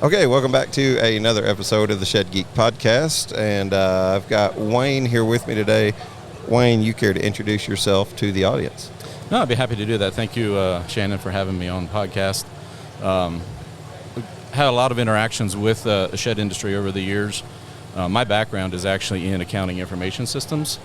Okay, welcome back to another episode of the Shed Geek Podcast, and I've got Wayne here with me today. Wayne, you care to introduce yourself to the audience? No, I'd be happy to do that. Thank you, Shannon, for having me on the podcast. Had a lot of interactions with the shed industry over the years. My background is actually in accounting information systems,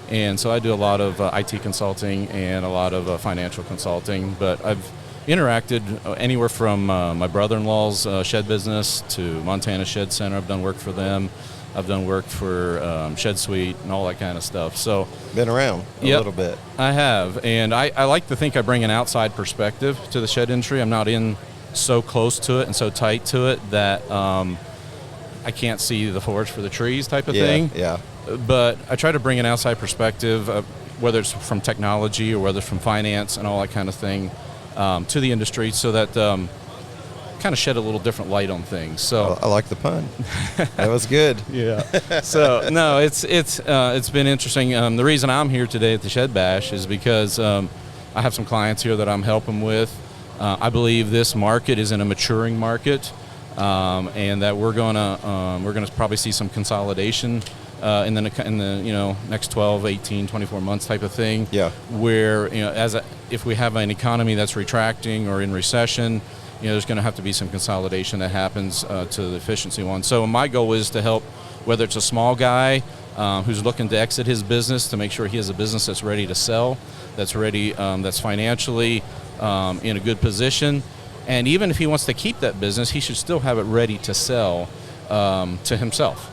and so I do a lot of IT consulting and a lot of financial consulting, but I've interacted anywhere from my brother-in-law's shed business to Montana Shed Center. I've done work for them. I've done work for Shed Suite and all that kind of stuff. So been around a little bit. I have, and I like to think I bring an outside perspective to the shed industry. I'm not in so close to it and so tight to it that I can't see the forest for the trees type of thing. Yeah. But I try to bring an outside perspective, whether it's from technology or whether it's from finance and all that kind of thing, to the industry, so that kind of shed a little different light on things. So I like the pun. That was good. Yeah. So no, it's been interesting. The reason I'm here today at the Shed Bash is because I have some clients here that I'm helping with. I believe this market is in a maturing market, and that we're gonna probably see some consolidation in the next 12, 18, 24 months type of thing. Yeah. Where if we have an economy that's retracting or in recession, there's going to have to be some consolidation that happens to the efficiency one. So my goal is to help, whether it's a small guy who's looking to exit his business, to make sure he has a business that's ready to sell, that's ready, that's financially in a good position, and even if he wants to keep that business, he should still have it ready to sell to himself.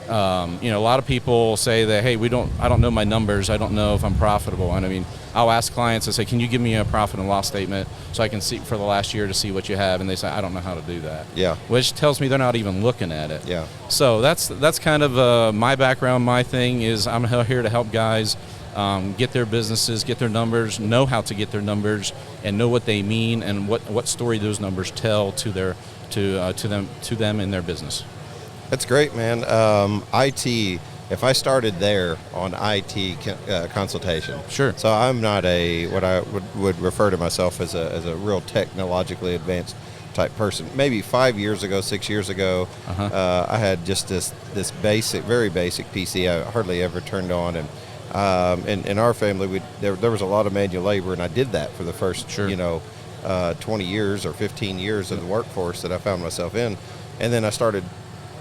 A lot of people say that, hey, I don't know my numbers, I don't know if I'm profitable. And I mean, I'll ask clients, I say, can you give me a profit and loss statement so I can see for the last year to see what you have? And they say, I don't know how to do that. Yeah. Which tells me they're not even looking at it. Yeah. So that's kind of my background. My thing is I'm here to help guys get their businesses, get their numbers, know how to get their numbers, and know what they mean and what story those numbers tell to them in their business. That's great, man. IT, if I started there on IT consultation. Sure. So I'm not what I would refer to myself as a real technologically advanced type person. Maybe 5 years ago, 6 years ago, I had just this basic, very basic PC I hardly ever turned on. And in our family, there was a lot of manual labor, and I did that for the first, 20 years or 15 years of the workforce that I found myself in. And then I started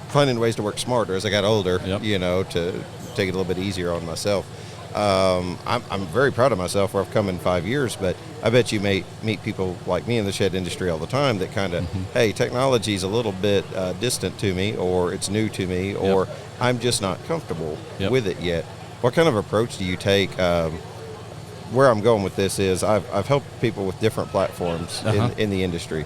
finding ways to work smarter as I got older, to take it a little bit easier on myself. I'm very proud of myself where I've come in 5 years, but I bet you may meet people like me in the shed industry all the time that kind of, hey, technology's a little bit distant to me, or it's new to me, or I'm just not comfortable with it yet. What kind of approach do you take? Where I'm going with this is I've helped people with different platforms in the industry.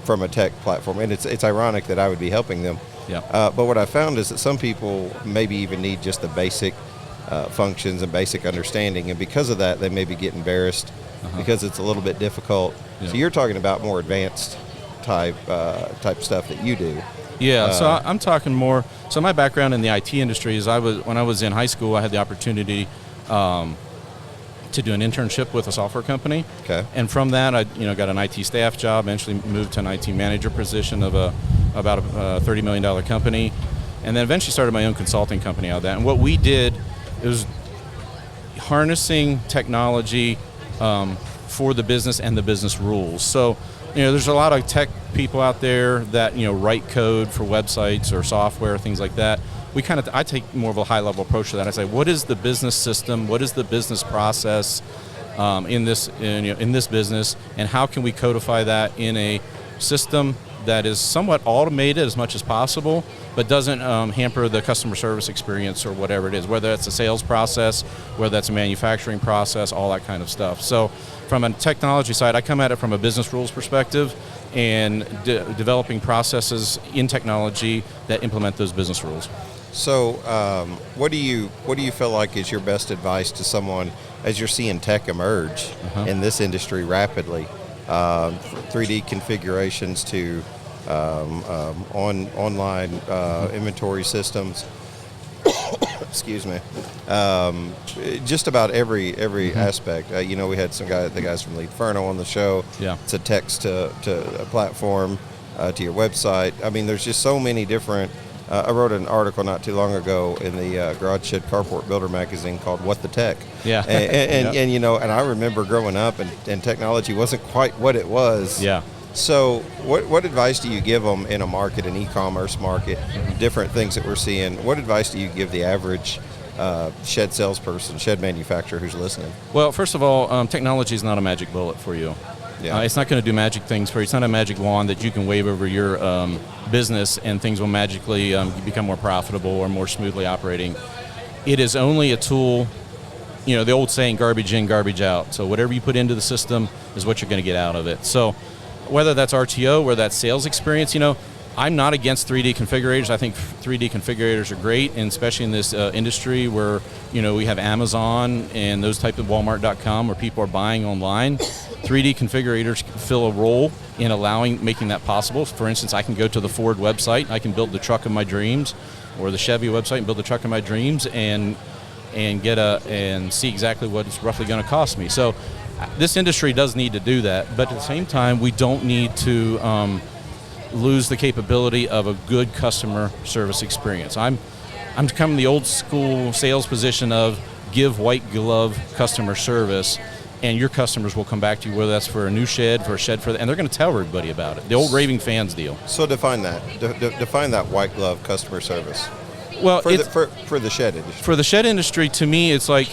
From a tech platform, and it's ironic that I would be helping them. But what I found is that some people maybe even need just the basic functions and basic understanding, and because of that, they maybe get embarrassed because it's a little bit difficult. So you're talking about more advanced type stuff that you do. Yeah. So I'm talking more. So my background in the IT industry is when I was in high school, I had the opportunity to do an internship with a software company. Okay. And from that, I got an IT staff job, eventually moved to an IT manager position of about a $30 million company, and then eventually started my own consulting company out of that. And what we did is harnessing technology for the business and the business rules. So, there's a lot of tech people out there that, write code for websites or software, things like that. I take more of a high-level approach to that. I say, what is the business system? What is the business process in this business, and how can we codify that in a system that is somewhat automated as much as possible, but doesn't hamper the customer service experience or whatever it is, whether that's a sales process, whether that's a manufacturing process, all that kind of stuff. So from a technology side, I come at it from a business rules perspective and developing processes in technology that implement those business rules. So what do you feel like is your best advice to someone as you're seeing tech emerge in this industry rapidly, 3D configurations to online inventory systems? Excuse me. Just about every aspect. We had the guys from Lead Ferno on the show. Yeah. It's a text to a platform. to your website. I mean, there's just so many different. I wrote an article not too long ago in the Garage Shed Carport Builder magazine called "What the Tech." Yeah, and you know, and I remember growing up, and technology wasn't quite what it was. Yeah. So, what advice do you give them in a market, an e-commerce market, different things that we're seeing? What advice do you give the average shed salesperson, shed manufacturer who's listening? Well, first of all, technology is not a magic bullet for you. Yeah. It's not going to do magic things for you. It's not a magic wand that you can wave over your business and things will magically become more profitable or more smoothly operating. It is only a tool, you know, the old saying, garbage in, garbage out. So whatever you put into the system is what you're going to get out of it. So whether that's RTO, whether that's sales experience, you know, I'm not against 3D configurators. I think 3D configurators are great, and especially in this industry where, you know, we have Amazon and those type of Walmart.com where people are buying online. 3D configurators fill a role in making that possible. For instance, I can go to the Ford website, I can build the truck of my dreams, or the Chevy website and build the truck of my dreams, and see exactly what it's roughly going to cost me. So this industry does need to do that, but at the same time, we don't need to lose the capability of a good customer service experience. I'm coming the old school sales position of give white glove customer service, and your customers will come back to you, whether that's for a new shed, for a shed, and they're going to tell everybody about it. The old raving fans deal. So define that. Define that white glove customer service. Well, for the shed industry. For the shed industry, to me, it's like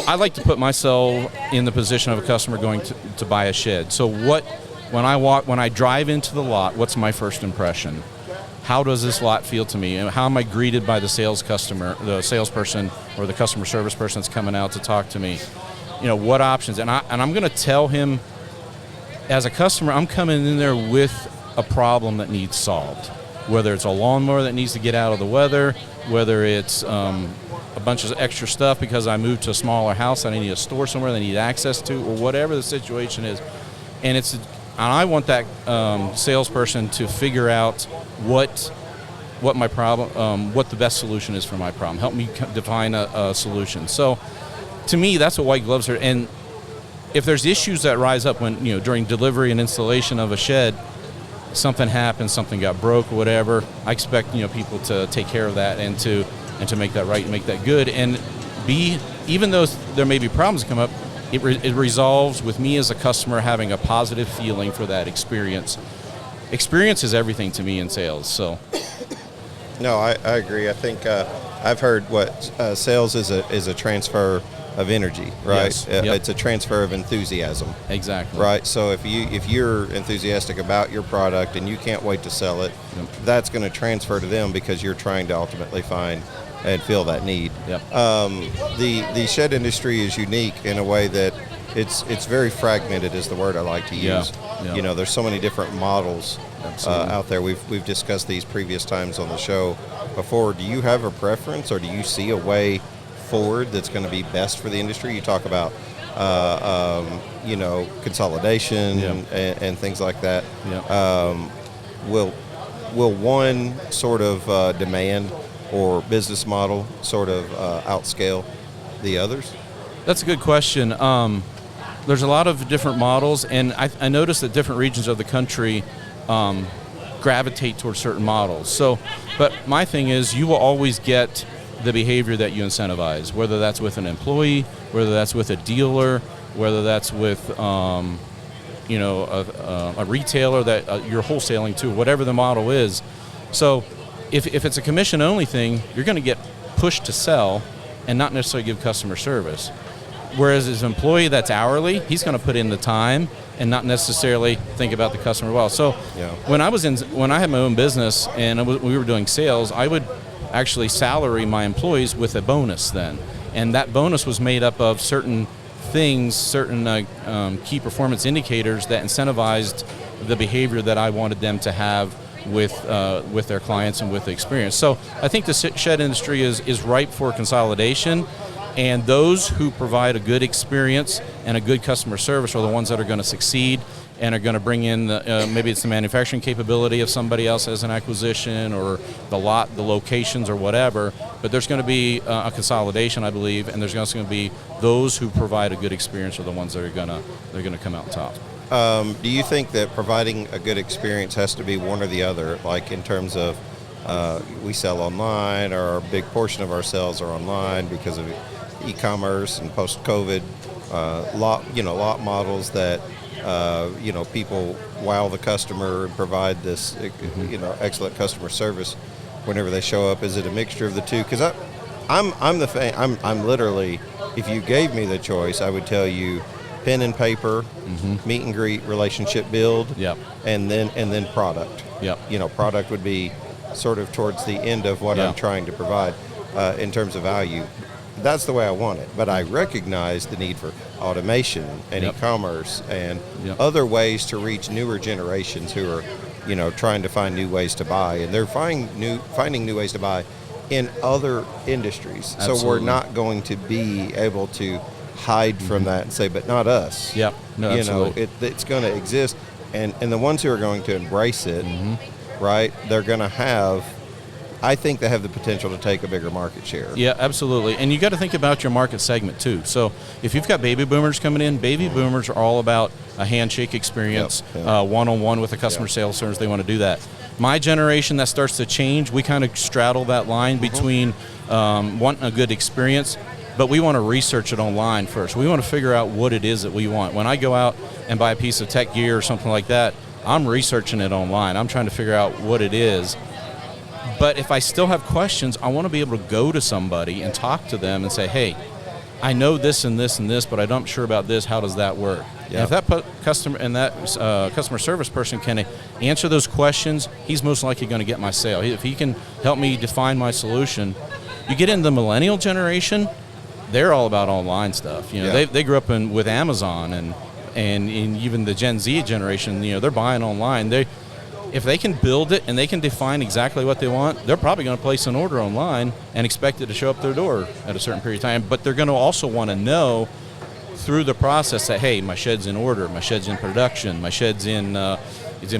I like to put myself in the position of a customer going to buy a shed. So when I drive into the lot, what's my first impression? How does this lot feel to me? And how am I greeted by the salesperson, or the customer service person that's coming out to talk to me? You know, what options? And I'm going to tell him, as a customer, I'm coming in there with a problem that needs solved. Whether it's a lawnmower that needs to get out of the weather, whether it's a bunch of extra stuff because I moved to a smaller house that I need to store somewhere that I need access to, or whatever the situation is. And I want that salesperson to figure out what my problem, what the best solution is for my problem. Help me define a solution. So, to me, that's what white gloves are. And if there's issues that rise up when, you know, during delivery and installation of a shed, something happens, something got broke or whatever, I expect, you know, people to take care of that and to make that right and make that good. And even though there may be problems that come up, it resolves with me as a customer having a positive feeling for that experience. Experience is everything to me in sales. So, no, I agree. I think I've heard sales is a transfer of energy, right? Yes. Yep. It's a transfer of enthusiasm. Exactly. Right. So if you're enthusiastic about your product and you can't wait to sell it, yep, that's going to transfer to them because you're trying to ultimately find and fill that need. Yep. The shed industry is unique in a way that it's very fragmented, is the word I like to use. Yeah. You know, there's so many different models out there. We've discussed these previous times on the show before. Do you have a preference, or do you see a way forward that's going to be best for the industry? You talk about you know, consolidation, yeah, and things like that. Yeah. Will one sort of demand or business model sort of outscale the others? That's a good question. There's a lot of different models, and I noticed that different regions of the country gravitate towards certain models. So, but my thing is, you will always get the behavior that you incentivize, whether that's with an employee, whether that's with a dealer, whether that's with you know, a retailer that you're wholesaling to, whatever the model is. So if it's a commission-only thing, you're going to get pushed to sell and not necessarily give customer service. Whereas as an employee that's hourly, he's going to put in the time and not necessarily think about the customer well. So yeah, when I had my own business and we were doing sales, I would actually salary my employees with a bonus then. And that bonus was made up of certain things, certain key performance indicators that incentivized the behavior that I wanted them to have with their clients and with the experience. So I think the shed industry is ripe for consolidation, and those who provide a good experience and a good customer service are the ones that are going to succeed and are going to bring in maybe it's the manufacturing capability of somebody else as an acquisition, or the locations or whatever. But there's going to be a consolidation, I believe, and there's also going to be those who provide a good experience are the ones that are going to come out top. Do you think that providing a good experience has to be one or the other, like in terms of we sell online, or a big portion of our sales are online because of e-commerce and post-COVID, lot models that people wow the customer and provide this excellent customer service whenever they show up? Is it a mixture of the two? Because I'm the fan. I'm literally, if you gave me the choice, I would tell you pen and paper, meet and greet, relationship build, and then product. Product would be sort of towards the end of what I'm trying to provide in terms of value. That's the way I want it. But I recognize the need for automation and e-commerce and other ways to reach newer generations who are, trying to find new ways to buy, and they're finding new ways to buy in other industries. Absolutely. So we're not going to be able to hide from that and say, but not us. Absolutely. It's going to exist, and the ones who are going to embrace it, right, they're going to have, I think they have the potential to take a bigger market share. Yeah, absolutely. And you got to think about your market segment too. So if you've got baby boomers coming in, baby boomers are all about a handshake experience, one-on-one with a customer sales service. They want to do that. My generation, that starts to change. We kind of straddle that line between wanting a good experience, but we want to research it online first. We want to figure out what it is that we want. When I go out and buy a piece of tech gear or something like that, I'm researching it online. I'm trying to figure out what it is. But if I still have questions, I want to be able to go to somebody and talk to them and say, hey, I know this and this and this, but I'm not sure about this. How does that work? And if that customer service person can answer those questions, he's most likely going to get my sale. If he can help me define my solution. You get into the millennial generation, they're all about online stuff. They grew up with Amazon, and even the Gen Z generation, they're buying online. If they can build it and they can define exactly what they want, they're probably going to place an order online and expect it to show up their door at a certain period of time. But they're going to also want to know through the process that, hey, my shed's in order, my shed's in production, my shed's in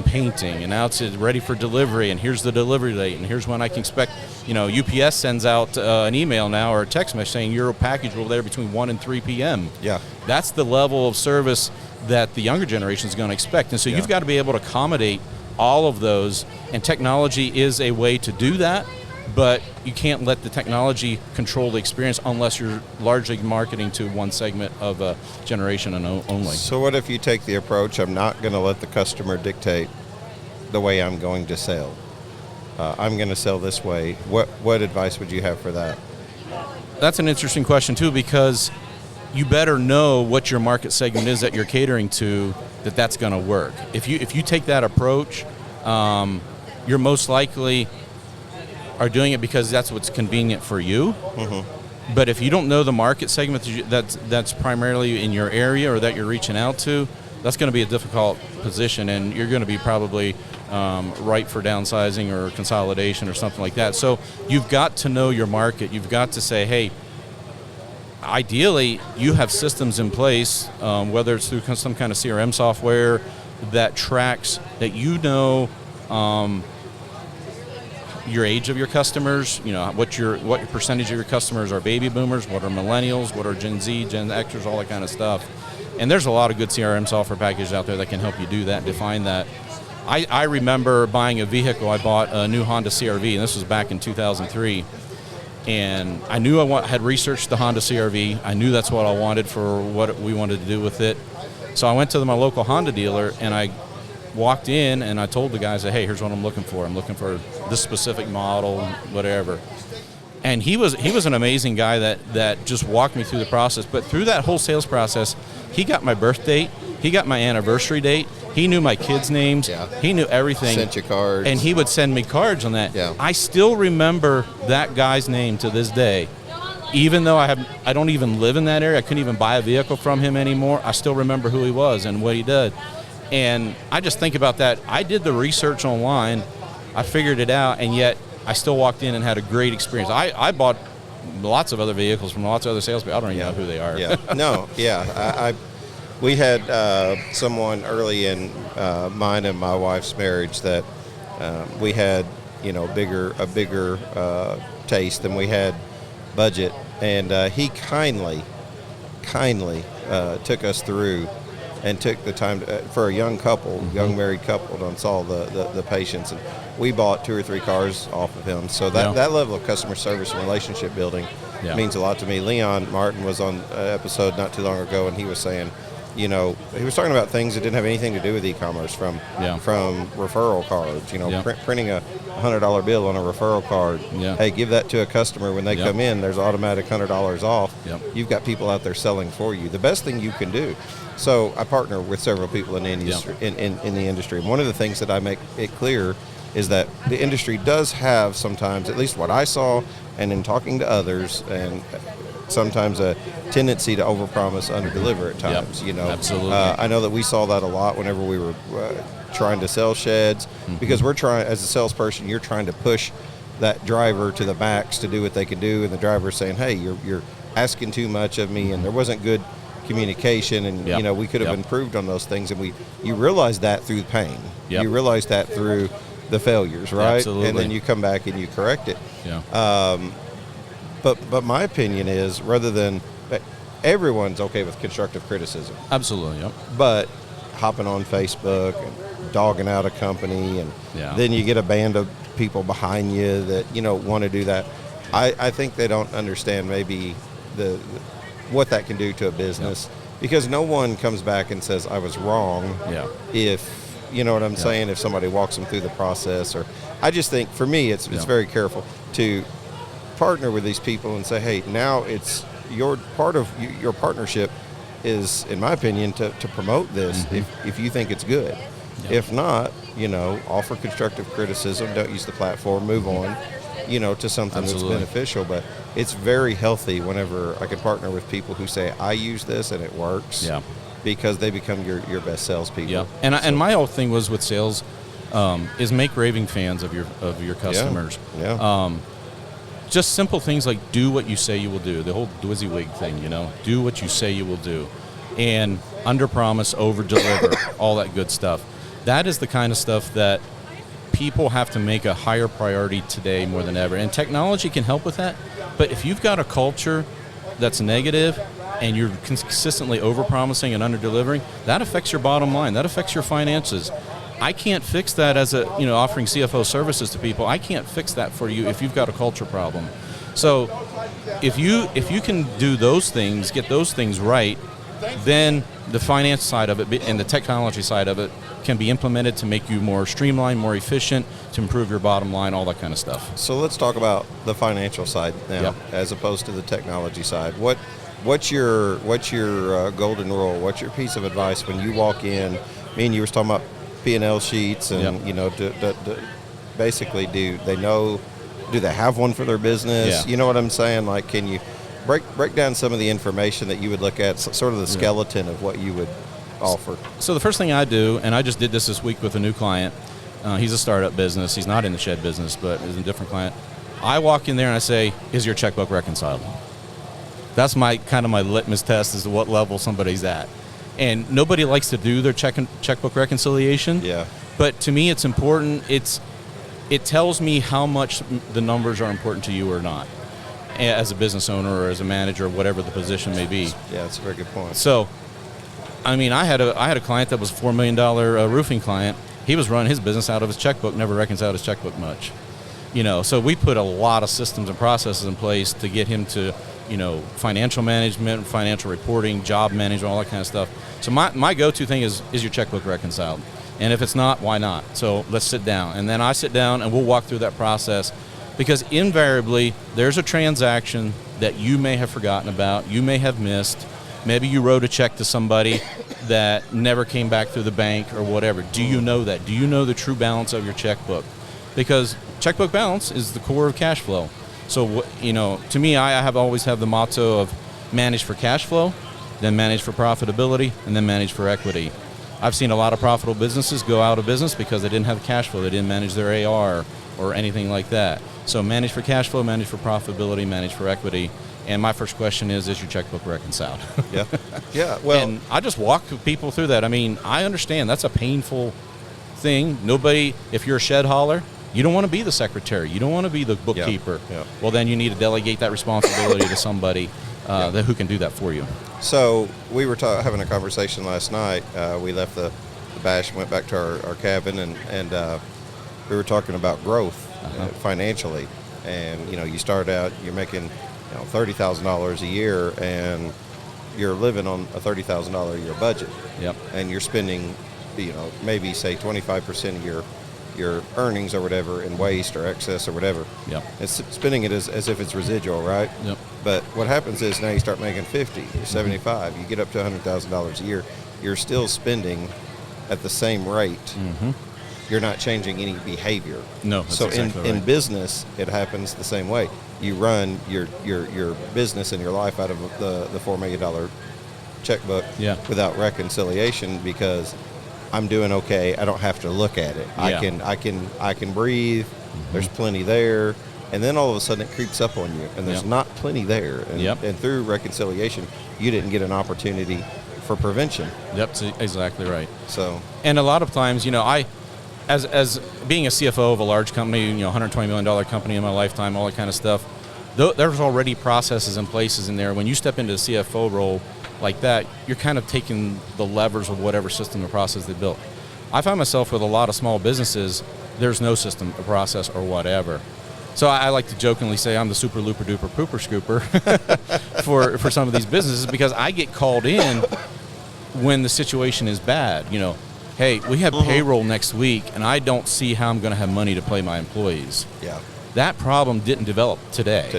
painting, and now it's ready for delivery, and here's the delivery date, and here's when I can expect. UPS sends out an email now or a text message saying your package will be there between 1 and 3 p.m. Yeah. That's the level of service that the younger generation is going to expect. And so you've got to be able to accommodate all of those, and technology is a way to do that, but you can't let the technology control the experience unless you're largely marketing to one segment of a generation and only. So what if you take the approach, I'm not going to let the customer dictate the way I'm going to sell? I'm going to sell this way. What advice would you have for that? That's an interesting question too, because you better know what your market segment is that you're catering to, that's going to work. If you take that approach, you're most likely are doing it because that's what's convenient for you. But if you don't know the market segment that's primarily in your area or that you're reaching out to, that's going to be a difficult position, and you're going to be probably ripe for downsizing or consolidation or something like that. So you've got to know your market. You've got to say, hey, ideally, you have systems in place, whether it's through some kind of CRM software that tracks that your age of your customers, what your percentage of your customers are baby boomers, what are millennials, what are Gen Z, Gen Xers, all that kind of stuff. And there's a lot of good CRM software packages out there that can help you do that, define that. I remember buying a vehicle. I bought a new Honda CR-V, and this was back in 2003. And I knew had researched the Honda CR-V. I knew that's what I wanted for what we wanted to do with it. So I went to my local Honda dealer, and I walked in, and I told the guy, I said, hey, here's what I'm looking for. I'm looking for this specific model, whatever. And he was an amazing guy that just walked me through the process. But through that whole sales process, he got my birth date. He got my anniversary date. He knew my kids' names. Yeah. He knew everything. Sent you cards. And he would send me cards on that. Yeah. I still remember that guy's name to this day. Even though I don't even live in that area, I couldn't even buy a vehicle from him anymore, I still remember who he was and what he did. And I just think about that. I did the research online. I figured it out, and yet I still walked in and had a great experience. I bought lots of other vehicles from lots of other salespeople. I don't even know who they are. Yeah. No, yeah. We had someone early in mine and my wife's marriage that we had, a bigger taste than we had budget, and he kindly took us through and took the time for a young couple, young married couple, to install the patience. And we bought 2 or 3 cars off of him. So that level of customer service and relationship building means a lot to me. Leon Martin was on an episode not too long ago, and he was saying, he was talking about things that didn't have anything to do with e-commerce, from referral cards, printing a $100 bill on a referral card. Hey, give that to a customer when they come in. There's automatic $100 off. You've got people out there selling for you. The best thing you can do. So I partner with several people in the industry. In the industry. And one of the things that I make it clear is that the industry does have sometimes, at least what I saw, and in talking to others, and sometimes a tendency to overpromise, underdeliver at times. Absolutely. I know that we saw that a lot whenever we were trying to sell sheds, because we're trying, as a salesperson, you're trying to push that driver to the max to do what they can do, and the driver's saying, hey, you're asking too much of me, and there wasn't good communication, and we could have improved on those things, and you realize that through pain. You realize that through the failures, right? Absolutely. And then you come back and you correct it. But my opinion is, rather than everyone's okay with constructive criticism. Absolutely, But hopping on Facebook and dogging out a company, and then you get a band of people behind you that want to do that. I think they don't understand maybe the what that can do to a business, because no one comes back and says I was wrong. If you know what I'm saying, if somebody walks them through the process, or I just think for me it's very careful to partner with these people and say, hey, now it's your part of your partnership is, in my opinion, to promote this if you think it's good. If not, offer constructive criticism, don't use the platform, move on, to something that's beneficial. But it's very healthy whenever I can partner with people who say, I use this and it works, because they become your best salespeople. And my whole thing was with sales is make raving fans of your customers. Just simple things like do what you say you will do. The whole WYSIWYG thing, do what you say you will do, and under promise, over deliver, all that good stuff. That is the kind of stuff that people have to make a higher priority today more than ever. And technology can help with that. But if you've got a culture that's negative and you're consistently over promising and under delivering, that affects your bottom line. That affects your finances. I can't fix that as offering CFO services to people. I can't fix that for you if you've got a culture problem. So if you can do those things, get those things right, then the finance side of it and the technology side of it can be implemented to make you more streamlined, more efficient, to improve your bottom line, all that kind of stuff. So let's talk about the financial side now, as opposed to the technology side. What's your golden rule? What's your piece of advice when you walk in? Me and you were talking about P&L sheets, and basically, do they have one for their business? You know what I'm saying? Like, can you break down some of the information that you would look at, sort of the skeleton of what you would offer? So the first thing I do, and I just did this week with a new client. He's a startup business. He's not in the shed business, but is a different client. I walk in there and I say, "Is your checkbook reconciled?" That's my litmus test as to what level somebody's at. And nobody likes to do their checkbook reconciliation. But to me, it's important. It tells me how much the numbers are important to you or not, as a business owner or as a manager, or whatever the position may be. Yeah, that's a very good point. So, I had a client that was a $4 million roofing client. He was running his business out of his checkbook, never reconciled his checkbook much. So we put a lot of systems and processes in place to get him to, financial management, financial reporting, job management, all that kind of stuff. So my go-to thing is your checkbook reconciled? And if it's not, why not? So let's sit down. And then I sit down and we'll walk through that process, because invariably there's a transaction that you may have forgotten about, you may have missed. Maybe you wrote a check to somebody that never came back through the bank or whatever. Do you know that? Do you know the true balance of your checkbook? Because checkbook balance is the core of cash flow. So, to me, I always have the motto of manage for cash flow, then manage for profitability, and then manage for equity. I've seen a lot of profitable businesses go out of business because they didn't have cash flow. They didn't manage their AR or anything like that. So manage for cash flow, manage for profitability, manage for equity. And my first question is your checkbook reconciled? Well, and I just walk people through that. I understand that's a painful thing. If you're a shed hauler, you don't want to be the secretary. You don't want to be the bookkeeper. Well, then you need to delegate that responsibility to somebody. who can do that for you. So we were having a conversation last night. We left the bash, went back to our cabin, and we were talking about growth financially. And you start out, you're making $30,000 a year, and you're living on a $30,000 a year budget. Yep. And you're spending, maybe say 25% of your earnings or whatever in waste or excess or whatever. Yep. It's spending it as if it's residual, right? Yep. But what happens is now you start making 50, 75, you get up to $100,000 a year, you're still spending at the same rate. Mm-hmm. You're not changing any behavior. No, that's so exactly right. in business, it happens the same way. You run your business and your life out of the $4 million checkbook without reconciliation, because I'm doing okay. I don't have to look at it. Yeah. I can breathe. Mm-hmm. There's plenty there, and then all of a sudden it creeps up on you, and there's not plenty there. And, and through reconciliation, you didn't get an opportunity for prevention. Yep, that's exactly right. So, and a lot of times, as being a CFO of a large company, $120 million company in my lifetime, all that kind of stuff, there's already processes and places in there. When you step into the CFO role like that, you're kind of taking the levers of whatever system or process they built. I find myself with a lot of small businesses, there's no system or process or whatever. So I like to jokingly say I'm the super looper duper pooper scooper for some of these businesses, because I get called in when the situation is bad. Hey, we have payroll next week, and I don't see how I'm going to have money to pay my employees. Yeah. That problem didn't develop today.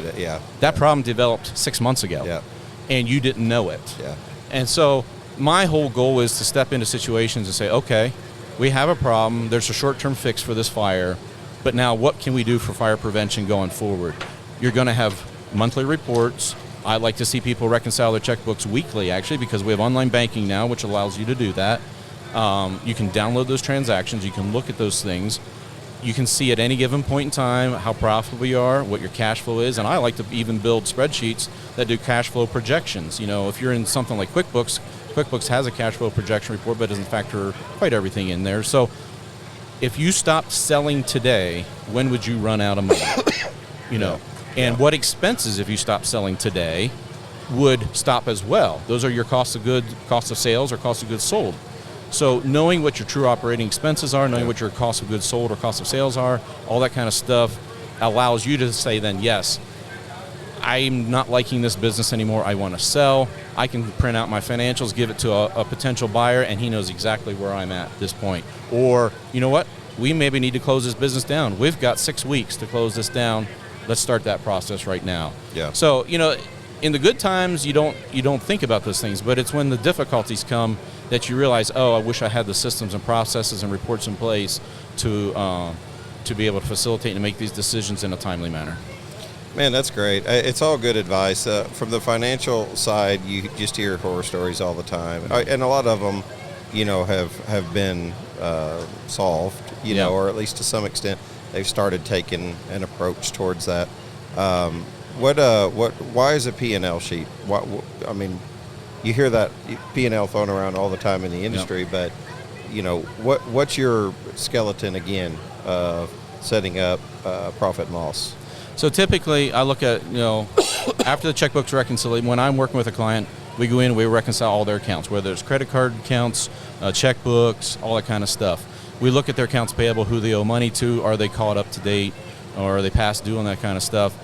That problem developed 6 months ago. Yeah. And you didn't know it. Yeah. And so my whole goal is to step into situations and say, okay, we have a problem. There's a short-term fix for this fire, but now what can we do for fire prevention going forward? You're going to have monthly reports. I like to see people reconcile their checkbooks weekly, actually, because we have online banking now, which allows you to do that. You can download those transactions. You can look at those things. You can see at any given point in time how profitable you are, what your cash flow is, and I like to even build spreadsheets that do cash flow projections. If you're in something like QuickBooks has a cash flow projection report, but doesn't factor quite everything in there. So if you stopped selling today, when would you run out of money? And what expenses, if you stopped selling today, would stop as well? Those are your cost of sales or cost of goods sold. So knowing what your true operating expenses are, knowing what your cost of goods sold or cost of sales are, all that kind of stuff allows you to say then, yes, I'm not liking this business anymore. I want to sell. I can print out my financials, give it to a potential buyer, and he knows exactly where I'm at this point. Or, you know what? We maybe need to close this business down. We've got 6 weeks to close this down. Let's start that process right now. Yeah. So, in the good times, you don't think about those things, but it's when the difficulties come that you realize, I wish I had the systems and processes and reports in place to be able to facilitate and make these decisions in a timely manner. Man, that's great. It's all good advice. From the financial side, you just hear horror stories all the time, and a lot of them, have been solved, or at least to some extent, they've started taking an approach towards that. Why is a P&L sheet? You hear that P&L thrown around all the time in the industry, but what's your skeleton again of setting up profit and loss? So typically, I look at after the checkbook's reconciliation. When I'm working with a client, we go in and we reconcile all their accounts, whether it's credit card accounts, checkbooks, all that kind of stuff. We look at their accounts payable, who they owe money to, are they caught up to date, or are they past due, and that kind of stuff.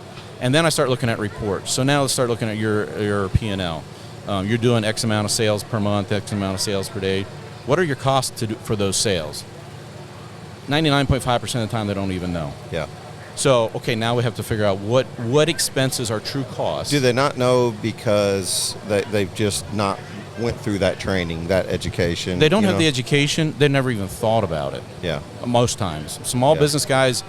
And then I start looking at reports. So now let's start looking at your P&L. You're doing X amount of sales per month, X amount of sales per day. What are your costs for those sales? 99.5% of the time, they don't even know. Yeah. So, okay, now we have to figure out what expenses are true costs. Do they not know because they've just not went through that training, that education? They don't have the education. They never even thought about it. Yeah. Most times. Small business guys,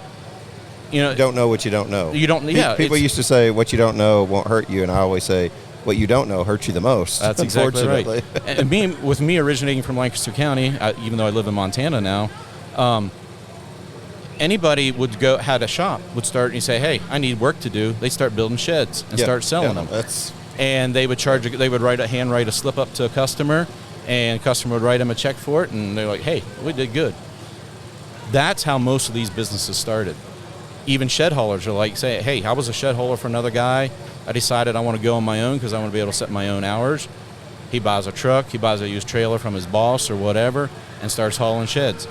don't know what you don't know. You don't. Yeah. People used to say, what you don't know won't hurt you, and I always say, what you don't know hurts you the most. That's exactly right. And with me originating from Lancaster County, even though I live in Montana now, anybody had a shop, would start and you say, hey, I need work to do. They start building sheds and start selling them. And they would handwrite a slip up to a customer, and customer would write them a check for it, and they're like, hey, we did good. That's how most of these businesses started. Even shed haulers are like, say, hey, I was a shed hauler for another guy. I decided I want to go on my own because I want to be able to set my own hours. He buys a truck, he buys a used trailer from his boss or whatever, and starts hauling sheds.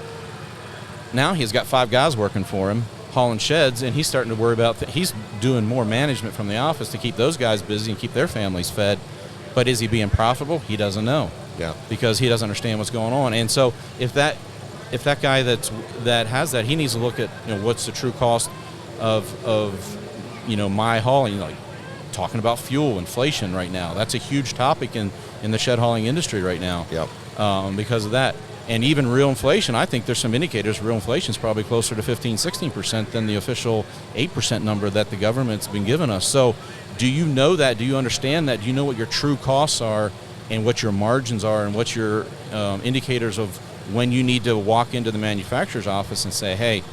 Now he's got 5 guys working for him, hauling sheds, and he's starting to worry about he's doing more management from the office to keep those guys busy and keep their families fed. But is he being profitable? He doesn't know. Yeah. Because he doesn't understand what's going on. And so if that guy that has that, he needs to look at, what's the true cost of my hauling, like talking about fuel inflation right now. That's a huge topic in the shed hauling industry right now. Yep. Because of that. And even real inflation, I think there's some indicators real inflation is probably closer to 15-16% than the official 8% number that the government's been giving us. So do you know that? Do you understand that? Do you know what your true costs are and what your margins are and what your indicators of when you need to walk into the manufacturer's office and say, hey,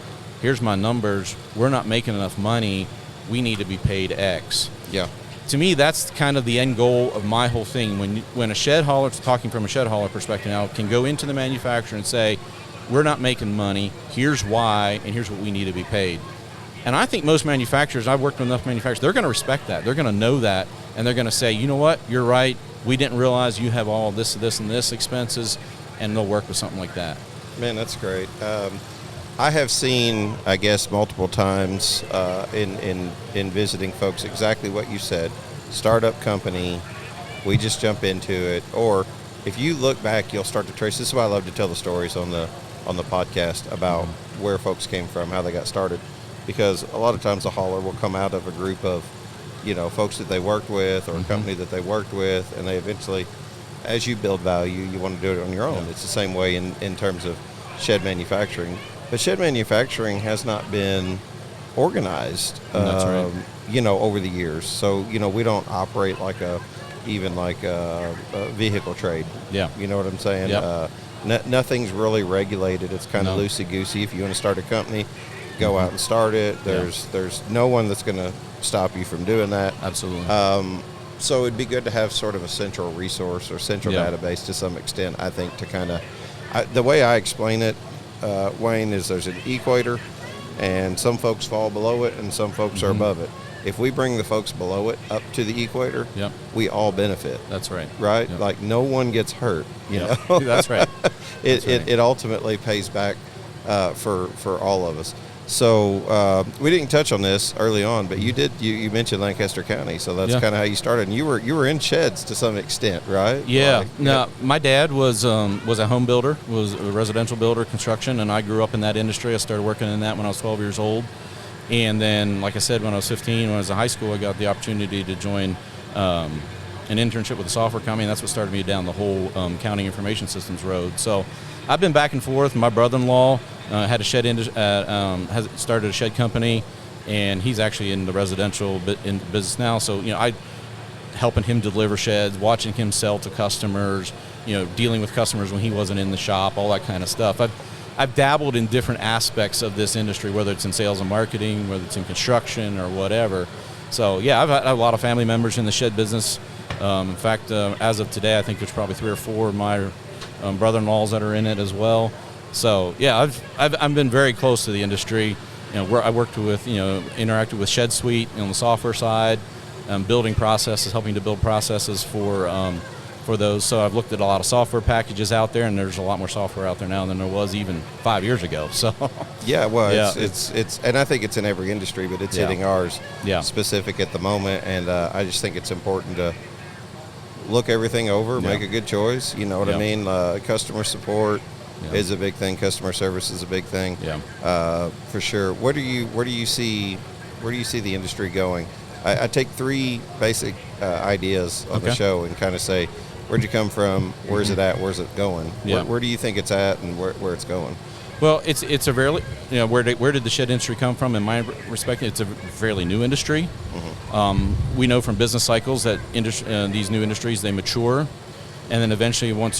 here's my numbers. We're not making enough money. We need to be paid X. Yeah. To me, that's kind of the end goal of my whole thing. When a shed hauler, talking from a shed hauler perspective now, can go into the manufacturer and say, we're not making money, here's why, and here's what we need to be paid. And I think most manufacturers, I've worked with enough manufacturers, they're going to respect that. They're going to know that, and they're going to say, you know what, you're right, we didn't realize you have all this, and this expenses, and they'll work with something like that. Man, that's great. I have seen, I guess, multiple times in visiting folks exactly what you said. Startup company, we just jump into it. Or if you look back, you'll start to trace. This is why I love to tell the stories on the podcast about where folks came from, how they got started. Because a lot of times the hauler will come out of a group of, folks that they worked with or a company that they worked with, and they eventually, as you build value, you want to do it on your own. Yeah. It's the same way in terms of shed manufacturing. But shed manufacturing has not been organized, That's right. Over the years. So, we don't operate like a vehicle trade. Yeah. You know what I'm saying? Yep. Nothing's really regulated. It's kind of loosey-goosey. If you want to start a company, go out and start it. There's no one that's going to stop you from doing that. Absolutely. So it'd be good to have sort of a central resource or central database to some extent, I think, to kind of, the way I explain it, Wayne, is there's an equator, and some folks fall below it and some folks are above it. If we bring the folks below it up to the equator, we all benefit. That's right. Right? Yep. Like no one gets hurt, you know? That's right. It ultimately pays back for all of us. So we didn't touch on this early on, but you mentioned Lancaster County, so that's kind of how you started. And you were in sheds to some extent, right? Yeah. My dad was a home builder, was a residential builder, construction, and I grew up in that industry. I started working in that when I was 12 years old. And then, like I said, when I was 15, when I was in high school, I got the opportunity to join an internship with a software company, and that's what started me down the whole counting information systems road. So I've been back and forth. My brother-in-law had a shed has started a shed company, and he's actually in the residential business now. So I helping him deliver sheds, watching him sell to customers, dealing with customers when he wasn't in the shop, all that kind of stuff. I've dabbled in different aspects of this industry, whether it's in sales and marketing, whether it's in construction or whatever. So I've had a lot of family members in the shed business. In fact, as of today, I think there's probably 3 or 4 of my brother-in-laws that are in it as well. So I've been very close to the industry. Where I worked with, interacted with Shed Suite on the software side, building processes, helping to build processes for those. So I've looked at a lot of software packages out there, and there's a lot more software out there now than there was even 5 years ago. So it's and I think it's in every industry, but it's hitting ours specific at the moment. And I just think it's important to look everything over, make a good choice. You know what I mean? Customer support is a big thing. Customer service is a big thing. For sure. Where do you see the industry going? I take 3 basic ideas on the show and kind of say, where'd you come from? Where's it at? Where's it going? Where do you think it's at, and where it's going? Well, it's a fairly, where did the shed industry come from? In my respect, it's a fairly new industry. We know from business cycles that these new industries, they mature, and then eventually once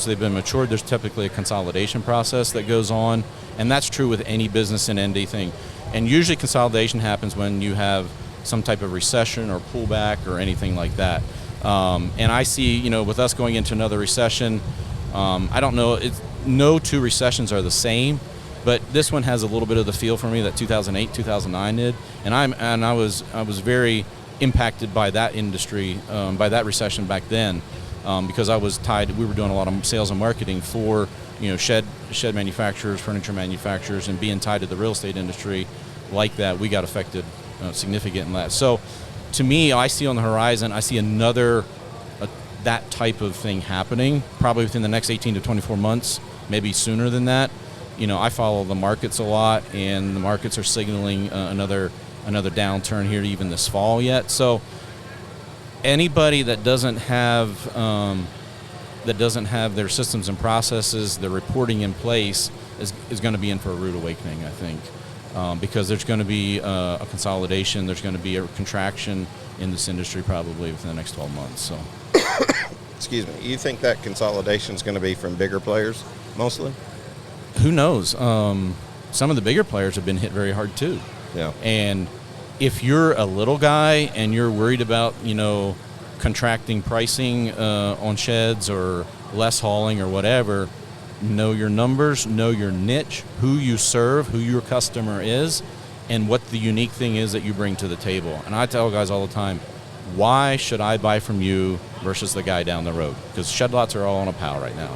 they've been matured, there's typically a consolidation process that goes on, and that's true with any business and anything. And usually consolidation happens when you have some type of recession or pullback or anything like that. And I see, with us going into another recession, I don't know, no 2 recessions are the same, But this one has a little bit of the feel for me that 2008, 2009 did, and I was very impacted by that industry, by that recession back then, because I was tied. We were doing a lot of sales and marketing for shed manufacturers, furniture manufacturers, and being tied to the real estate industry like that, we got affected significantly in that. So, to me, I see on the horizon, I see another that type of thing happening probably within the next 18 to 24 months, maybe sooner than that. I follow the markets a lot, and the markets are signaling another downturn here even this fall yet. So anybody that doesn't have their systems and processes, their reporting in place, is going to be in for a rude awakening, I think, because there's going to be a consolidation, there's going to be a contraction in this industry probably within the next 12 months. So, excuse me, you think that consolidation is going to be from bigger players mostly? Who knows? Some of the bigger players have been hit very hard too. Yeah. And if you're a little guy and you're worried about, contracting pricing on sheds or less hauling or whatever, know your numbers, know your niche, who you serve, who your customer is, and what the unique thing is that you bring to the table. And I tell guys all the time, why should I buy from you versus the guy down the road? Because shed lots are all on a pal right now.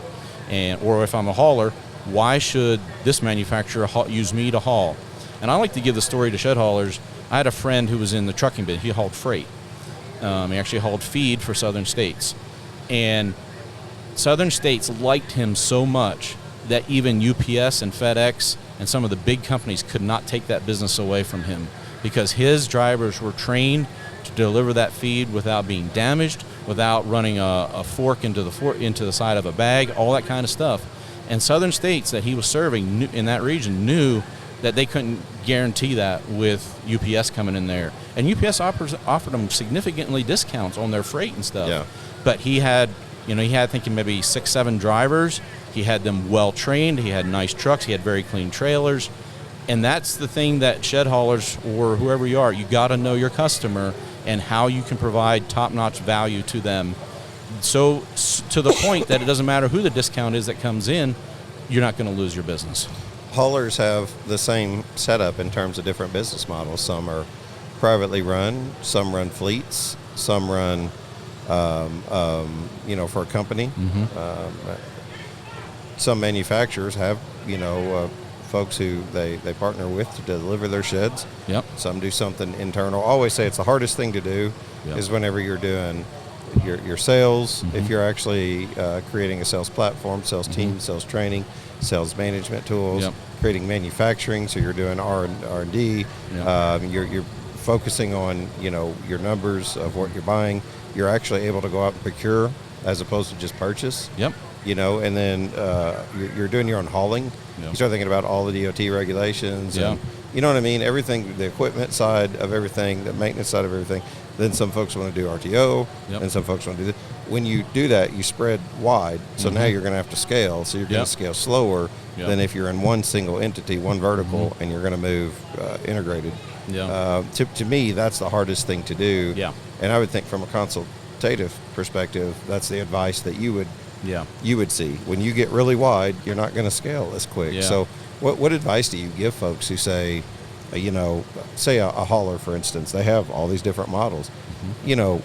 Or if I'm a hauler, why should this manufacturer use me to haul? And I like to give the story to shed haulers. I had a friend who was in the trucking business. He hauled freight. He actually hauled feed for Southern States. And Southern States liked him so much that even UPS and FedEx and some of the big companies could not take that business away from him, because his drivers were trained to deliver that feed without being damaged, without running a fork into the side of a bag, all that kind of stuff. And Southern States that he was serving in that region knew that they couldn't guarantee that with UPS coming in there. And UPS offered them significantly discounts on their freight and stuff. Yeah. But he had I think maybe 6-7 drivers. He had them well trained. He had nice trucks. He had very clean trailers. And that's the thing that shed haulers or whoever you are, you got to know your customer and how you can provide top-notch value to them. So to the point that it doesn't matter who the discount is that comes in, you're not going to lose your business. Haulers have the same setup in terms of different business models. Some are privately run, some run fleets, some run, for a company. Mm-hmm. Some manufacturers have, folks who they partner with to deliver their sheds. Yep. Some do something internal. I always say it's the hardest thing to do is whenever you're doing your sales, mm-hmm. if you're actually creating a sales platform, sales team, mm-hmm. sales training, sales management tools, yep. creating manufacturing, so you're doing R&D, yep. You're focusing on, your numbers of what you're buying. You're actually able to go out and procure as opposed to just purchase. Yep. And then you're doing your own hauling. Yep. You start thinking about all the DOT regulations. Yeah. And, you know what I mean? Everything, the equipment side of everything, the maintenance side of everything. Then some folks want to do RTO, yep. and some folks want to do this. When you do that, you spread wide. So mm-hmm. now you're going to have to scale. So you're going yep. to scale slower yep. than if you're in one single entity, one vertical, mm-hmm. and you're going to move integrated. Yeah. To me, that's the hardest thing to do. Yeah. And I would think from a consultative perspective, that's the advice that you would see. When you get really wide, you're not going to scale as quick. Yeah. So what advice do you give folks who say, say a hauler, for instance, they have all these different models. Mm-hmm.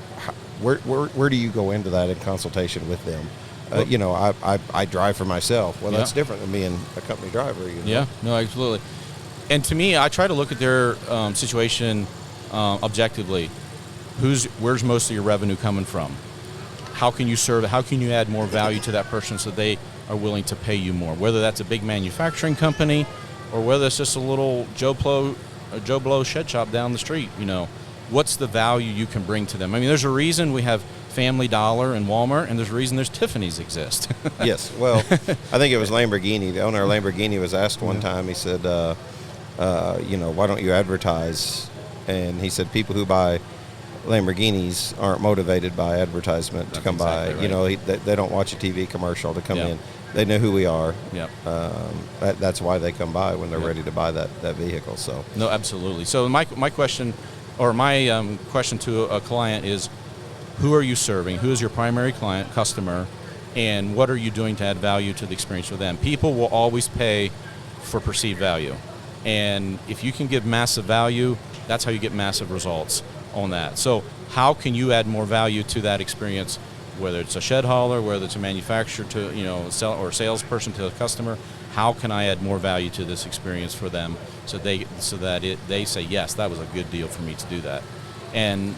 Where do you go into that in consultation with them? I drive for myself. Well, that's different than being a company driver. Yeah, no, absolutely. And to me, I try to look at their situation objectively. Where's most of your revenue coming from? How can you serve? How can you add more value to that person so they are willing to pay you more? Whether that's a big manufacturing company, or whether it's just a little Joe Blow shed shop down the street. What's the value you can bring to them? I mean, there's a reason we have Family Dollar and Walmart, and there's a reason there's Tiffany's exist. Yes. Well, I think it was Lamborghini. The owner of Lamborghini was asked one time, he said, why don't you advertise? And he said, people who buy Lamborghinis aren't motivated by advertisement to come exactly by. Right. They don't watch a TV commercial to come Yep. in. They know who we are. Yep. That's why they come by when they're Yep. ready to buy that vehicle. So No, absolutely. So my question, or my question to a client is, who are you serving? Who is your primary customer, and what are you doing to add value to the experience for them? People will always pay for perceived value. And if you can give massive value, that's how you get massive results on that. So how can you add more value to that experience, whether it's a shed hauler, whether it's a manufacturer to, or salesperson to a customer? How can I add more value to this experience for them so that they say, yes, that was a good deal for me to do that. And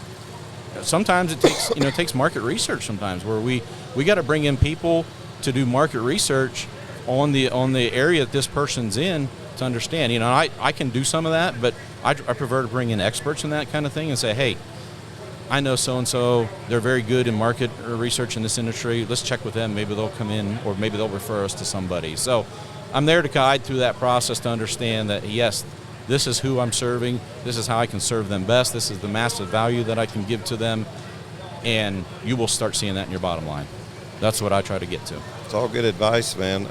sometimes it takes market research sometimes, where we got to bring in people to do market research on the area that this person's in to understand. I can do some of that, but I prefer to bring in experts in that kind of thing and say, hey, I know so-and-so, they're very good in market research in this industry. Let's check with them. Maybe they'll come in, or maybe they'll refer us to somebody. So I'm there to guide through that process to understand that, yes, this is who I'm serving. This is how I can serve them best. This is the massive value that I can give to them. And you will start seeing that in your bottom line. That's what I try to get to. It's all good advice, man.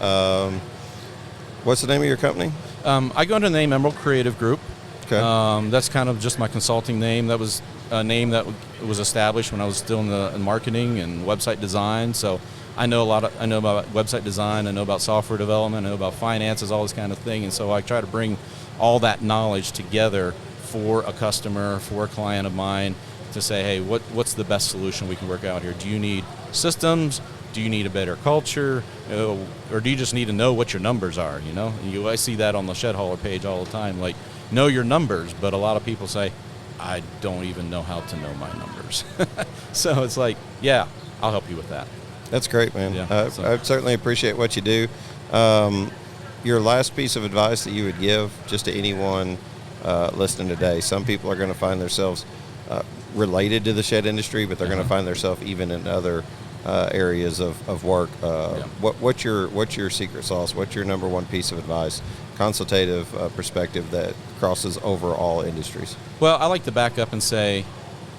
What's the name of your company? I go under the name Emerald Creative Group. Okay. That's kind of just my consulting name. That was a name that was established when I was still in marketing and website design. So I know about website design. I know about software development. I know about finances, all this kind of thing. And so I try to bring all that knowledge together for a customer, for a client of mine, to say, hey, what's the best solution we can work out here? Do you need systems? Do you need a better culture? Or do you just need to know what your numbers are? I see that on the Shed Hauler page all the time, like, know your numbers. But a lot of people say, I don't even know how to know my numbers. So it's like, yeah, I'll help you with that. That's great, man. Yeah, I certainly appreciate what you do. Your last piece of advice that you would give just to anyone listening today. Some people are going to find themselves related to the shed industry, but they're going to find themselves even in other areas of work. What's your secret sauce? What's your number one piece of advice, consultative perspective that crosses over all industries? Well, I like to back up and say,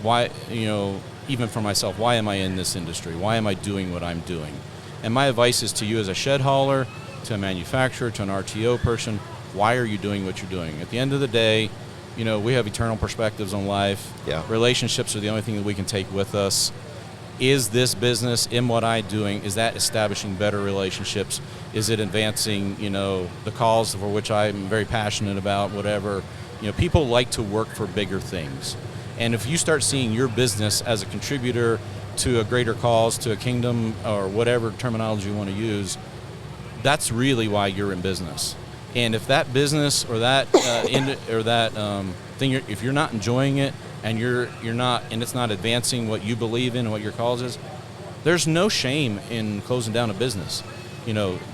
why, even for myself, why am I in this industry? Why am I doing what I'm doing? And my advice is to you as a shed hauler, to a manufacturer, to an RTO person, why are you doing what you're doing? At the end of the day, we have eternal perspectives on life. Yeah. Relationships are the only thing that we can take with us. Is this business, in what I'm doing, is that establishing better relationships? Is it advancing, the cause for which I'm very passionate about, whatever? People like to work for bigger things. And if you start seeing your business as a contributor to a greater cause, to a kingdom, or whatever terminology you want to use, that's really why you're in business. And if that business or that thing, if you're not enjoying it, and you're not, and it's not advancing what you believe in and what your cause is, there's no shame in closing down a business.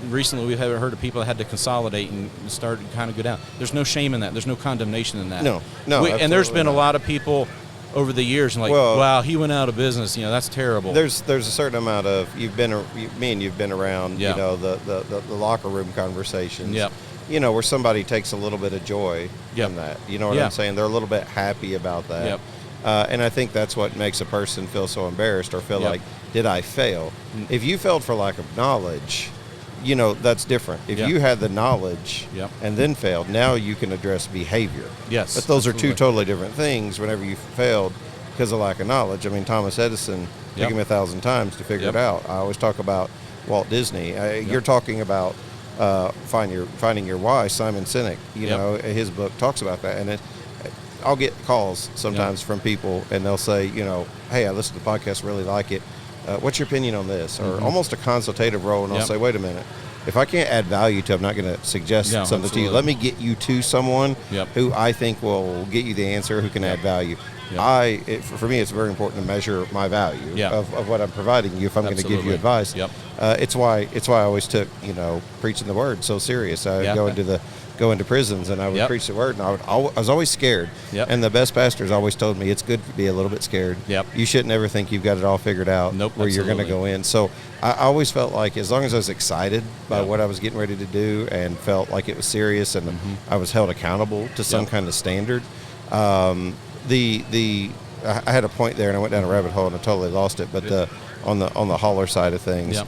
Recently we've heard of people that had to consolidate and start to kind of go down. There's no shame in that. There's no condemnation in that. No, and there's been a lot of people over the years, and wow, he went out of business. That's terrible. There's a certain amount of you've been around. Yep. The locker room conversations. Yep. Where somebody takes a little bit of joy in that. You know what I'm saying? They're a little bit happy about that. Yep. And I think that's what makes a person feel so embarrassed or feel like, did I fail? If you failed for lack of knowledge, that's different. If you had the knowledge and then failed, now you can address behavior. Yes. But those are two totally different things whenever you failed because of lack of knowledge. I mean, Thomas Edison took him 1,000 times to figure it out. I always talk about Walt Disney. You're talking about finding your why. Simon Sinek, his book talks about that, and I'll get calls sometimes from people, and they'll say, hey, I listened to the podcast, really like it. What's your opinion on this? Or almost a consultative role, and I'll say, wait a minute. If I can't add value to, I'm not going to suggest something to you. Let me get you to someone who I think will get you the answer, who can add value. For me, it's very important to measure my value of what I'm providing you if I'm going to give you advice. It's why I always took preaching the word so serious. I would go into prisons and I would preach the word, and I was always scared. And the best pastors always told me it's good to be a little bit scared. You shouldn't ever think you've got it all figured out where you're going to go in. So I always felt like as long as I was excited by what I was getting ready to do and felt like it was serious and I was held accountable to some kind of standard. I had a point there and I went down a rabbit hole and I totally lost it. But on the hauler side of things,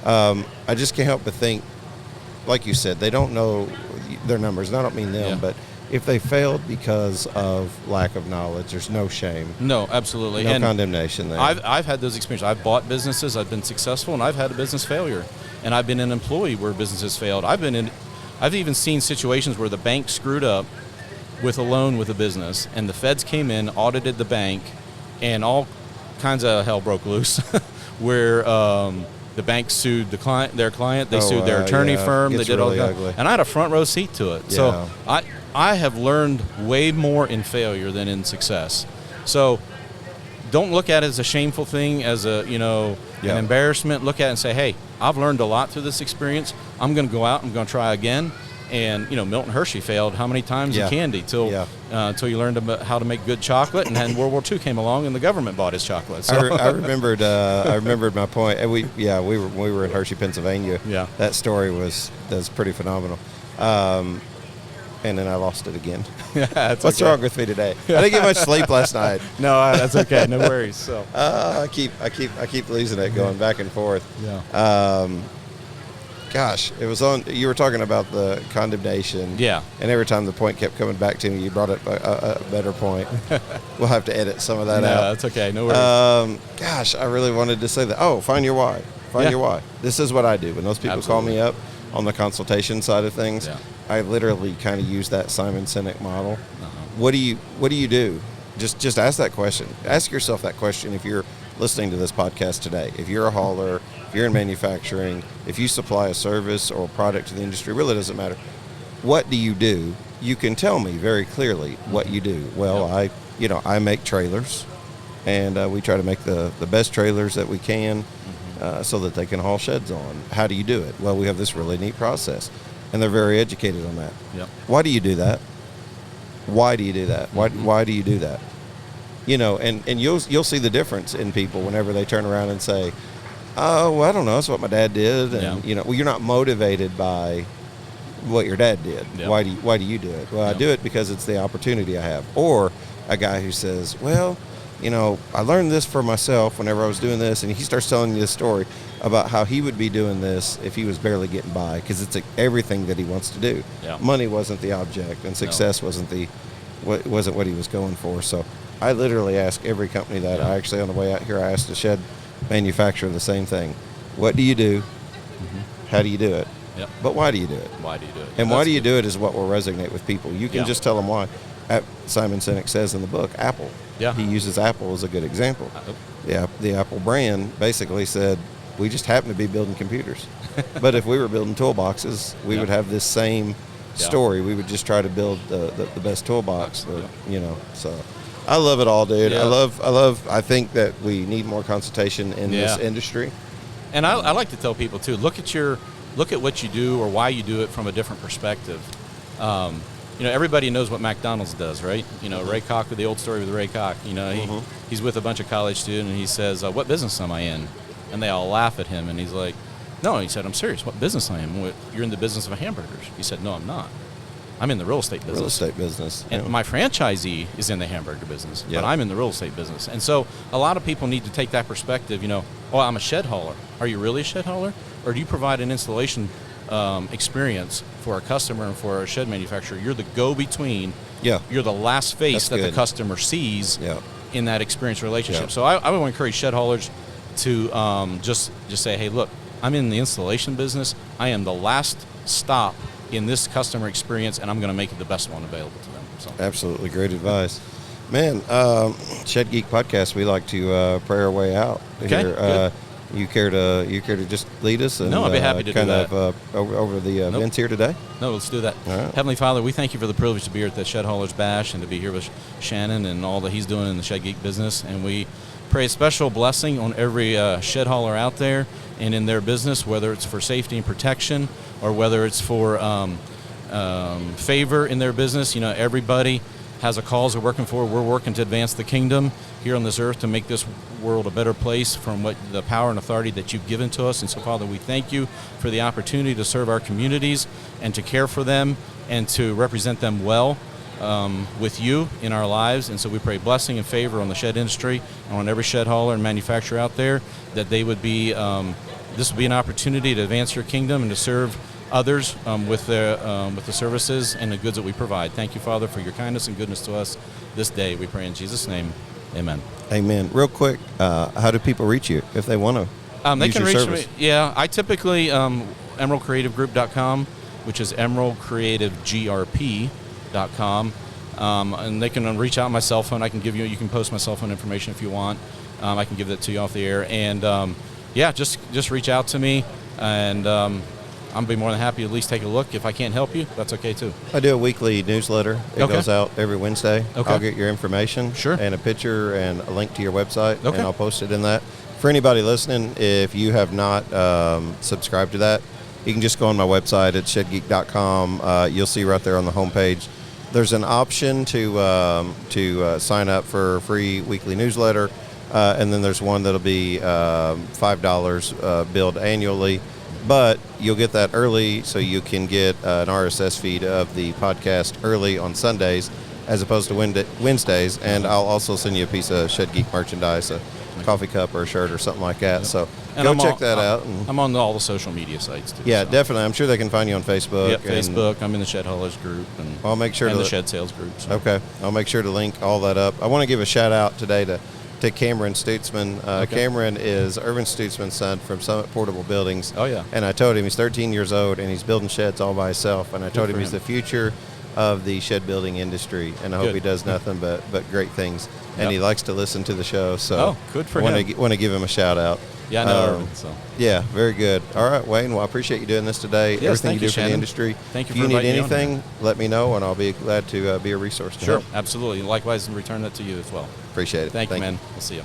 I just can't help but think, like you said, they don't know their numbers. And I don't mean them, but if they failed because of lack of knowledge, there's no shame. No, absolutely. No condemnation there. I've had those experiences. I've bought businesses, I've been successful, and I've had a business failure. And I've been an employee where businesses failed. I've been in I've even seen situations where the bank screwed up with a loan with a business, and the feds came in, audited the bank, and all kinds of hell broke loose where the bank sued their client, they sued their attorney firm, they did really all that. ugly. And I had a front row seat to it. Yeah. So I have learned way more in failure than in success. So don't look at it as a shameful thing, as an embarrassment. Look at it and say, hey, I've learned a lot through this experience. I'm going to go out, I'm going to try again. And, Milton Hershey failed how many times in candy till you learned how to make good chocolate, and then World War II came along and the government bought his chocolate. So. I remembered my point. And we were in Hershey, Pennsylvania. Yeah. That story was pretty phenomenal. And then I lost it again. What's wrong with me today? I didn't get much sleep last night. No, that's okay. No worries. So I keep losing it, going back and forth. Yeah. Gosh, it was on. You were talking about the condemnation. Yeah. And every time the point kept coming back to me, you brought up a better point. We'll have to edit some of that out. No, that's okay. No worries. Gosh, I really wanted to say that. Oh, find your why. Find your why. This is what I do. When those people call me up on the consultation side of things, I literally kind of use that Simon Sinek model. What do you do? Just ask that question. Ask yourself that question if you're listening to this podcast today. If you're a hauler, if you're in manufacturing, if you supply a service or a product to the industry, really doesn't matter. What do you do? You can tell me very clearly what you do. Well, I make trailers, and we try to make the best trailers that we can so that they can haul sheds on. How do you do it? Well, we have this really neat process, and they're very educated on that. Yep. Why do you do that? Why do you do that? Why do you do that? And you'll see the difference in people whenever they turn around and say, "Oh, well, I don't know. That's what my dad did." And you're not motivated by what your dad did. Yeah. Why do you do it? Well, I do it because it's the opportunity I have. Or a guy who says, "Well, I learned this for myself whenever I was doing this," and he starts telling you this story about how he would be doing this if he was barely getting by, because it's everything that he wants to do. Yeah. Money wasn't the object, and success wasn't what he was going for. So I literally ask every company that I actually, on the way out here, I asked the shed manufacturer the same thing. What do you do? How do you do it? Yep. But why do you do it? Why do you do it? And why do you do it is what will resonate with people. You can just tell them why. Simon Sinek says in the book, Apple. Yeah. He uses Apple as a good example. The Apple brand basically said, we just happen to be building computers. But if we were building toolboxes, we would have this same story. We would just try to build the best toolbox. So I love it all, dude. Yeah. I think that we need more consultation in this industry. And I like to tell people too, look at what you do or why you do it from a different perspective. Everybody knows what McDonald's does, right? Ray Koch, the old story with Ray Koch. He's with a bunch of college students, and he says, "What business am I in?" And they all laugh at him, and he's like, "No," he said, "I'm serious. What business I am? You're in the business of hamburgers." He said, "No, I'm not. I'm in the real estate business." Real estate business. And my franchisee is in the hamburger business, but I'm in the real estate business. And so a lot of people need to take that perspective, I'm a shed hauler. Are you really a shed hauler? Or do you provide an installation experience for a customer and for a shed manufacturer? You're the go-between. Yeah. You're the last face that the customer sees in that experience relationship. Yeah. So I would encourage shed haulers to just say, hey, look, I'm in the installation business. I am the last stop in this customer experience, and I'm going to make it the best one available to them. So. Absolutely. Great advice. Man, Shed Geek Podcast, we like to pray our way out here. You care to just lead us? And, no, I'd be happy to do that. Over the events here today? No, let's do that. All right. Heavenly Father, we thank you for the privilege to be here at the Shed Haulers Bash and to be here with Shannon and all that he's doing in the Shed Geek business. And we pray a special blessing on every shed hauler out there and in their business, whether it's for safety and protection or whether it's for favor in their business. Everybody has a cause they're working for. We're working to advance the kingdom here on this earth to make this world a better place from what the power and authority that you've given to us. And so, Father, we thank you for the opportunity to serve our communities and to care for them and to represent them well with you in our lives. And so we pray blessing and favor on the shed industry and on every shed hauler and manufacturer out there, that they would be, this would be an opportunity to advance your kingdom and to serve others with the services and the goods that we provide. Thank you, Father, for your kindness and goodness to us this day. We pray in Jesus' name. Amen. Amen. Real quick, how do people reach you if they want to they use can your reach service? me. Yeah, I typically, emeraldcreativegroup.com which is emeraldcreativegrp.com. And they can reach out on my cell phone. You can post my cell phone information if you want. I can give that to you off the air. And just reach out to me, and I'll be more than happy to at least take a look. If I can't help you, that's okay too. I do a weekly newsletter. It goes out every Wednesday. Okay. I'll get your information and a picture and a link to your website, and I'll post it in that. For anybody listening, if you have not subscribed to that, you can just go on my website at shedgeek.com. You'll see right there on the homepage, there's an option to sign up for a free weekly newsletter, and then there's one that'll be $5 billed annually. But you'll get that early, so you can get an RSS feed of the podcast early on Sundays as opposed to Wednesdays. And I'll also send you a piece of Shed Geek merchandise, a coffee cup or a shirt or something like that. So go check that out. I'm on all the social media sites too. Yeah, definitely. I'm sure they can find you on Facebook. Yeah, Facebook. I'm in the Shed Haulers group. And I'll make sure the Shed Sales group. So. Okay. I'll make sure to link all that up. I want to give a shout out today to Cameron Stutzman. Cameron is Irvin Stutzman's son from Summit Portable Buildings. Oh, yeah. And I told him he's 13 years old and he's building sheds all by himself. And I told him he's the future of the shed building industry. And I hope he does nothing but great things. And he likes to listen to the show. So good for him. I want to give him a shout out. Yeah, I know Irvin. So. Yeah, very good. All right, Wayne. Well, I appreciate you doing this today. Yes, Everything you do for the industry. Thank you for inviting me. If you need anything, let me know, and I'll be glad to be a resource to help. Absolutely. Likewise, and return that to you as well. Appreciate it. Thank you, man. We'll see you.